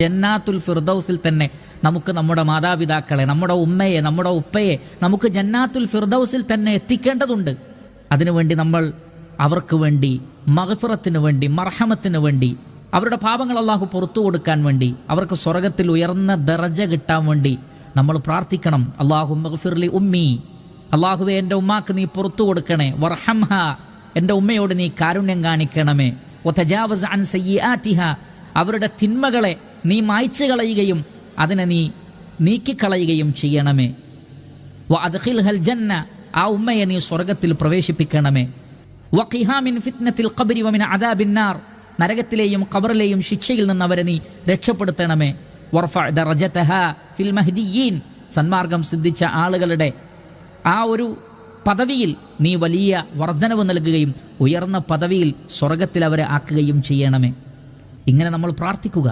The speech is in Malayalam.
ജന്നാത്തുൽ ഫിർദൗസിൽ തന്നെ നമുക്ക് നമ്മുടെ മാതാപിതാക്കളെ, നമ്മുടെ ഉമ്മയെ, നമ്മുടെ ഉപ്പയെ നമുക്ക് ജന്നാത്തുൽ ഫിർദൗസിൽ തന്നെ എത്തിക്കേണ്ടതുണ്ട്. അതിനുവേണ്ടി നമ്മൾ അവർക്ക് വേണ്ടി മഗ്ഫിറത്തിന് വേണ്ടി, മർഹമത്തിന് വേണ്ടി, അവരുടെ പാപങ്ങൾ അല്ലാഹു പുറത്തു കൊടുക്കാൻ വേണ്ടി, അവർക്ക് സ്വർഗത്തിൽ ഉയർന്ന ദറജ കിട്ടാൻ വേണ്ടി നമ്മൾ പ്രാർത്ഥിക്കണം. അല്ലാഹുമ്മ ഗ്ഫിർലി ഉമ്മി, അല്ലാഹുവേ എൻ്റെ ഉമ്മാക്ക് നീ പുറത്തു കൊടുക്കണേ. വർഹംഹ, എൻ്റെ ഉമ്മയോട് നീ കാരുണ്യം കാണിക്കണമേ. വതജാവസ് അൻ സയ്യിആതിഹ, അവരുടെ തിന്മകളെ നീ മായ്ച്ചു കളയുകയും അതിനെ നീ നീക്കിക്കളയുകയും ചെയ്യണമേ. വഅദ്ഖിൽഹൽ ജന്ന, ആ ഉമ്മയെ നീ സ്വർഗത്തിൽ പ്രവേശിപ്പിക്കണമേ. വഖിഹാ മിൻ ഫിത്നത്തിൽ ഖബ്രി വമിൻ അദാബിന്നാർ, നരകത്തിലെയും ഖബറിലെയും ശിക്ഷയിൽ നിന്ന് അവരെ നീ രക്ഷപ്പെടുത്തണമേ. വർഫഅ ദറജതഹ ഫിൽ മഹ്ദിയീൻ, സന്മാർഗം സിദ്ധിച്ച ആളുകളുടെ ആ ഒരു പദവിയിൽ നീ വലിയ വർധനവ് നൽകുകയും ഉയർന്ന പദവിയിൽ സ്വർഗത്തിൽ അവരെ ആക്കുകയും ചെയ്യണമേ. ഇങ്ങനെ നമ്മൾ പ്രാർത്ഥിക്കുക.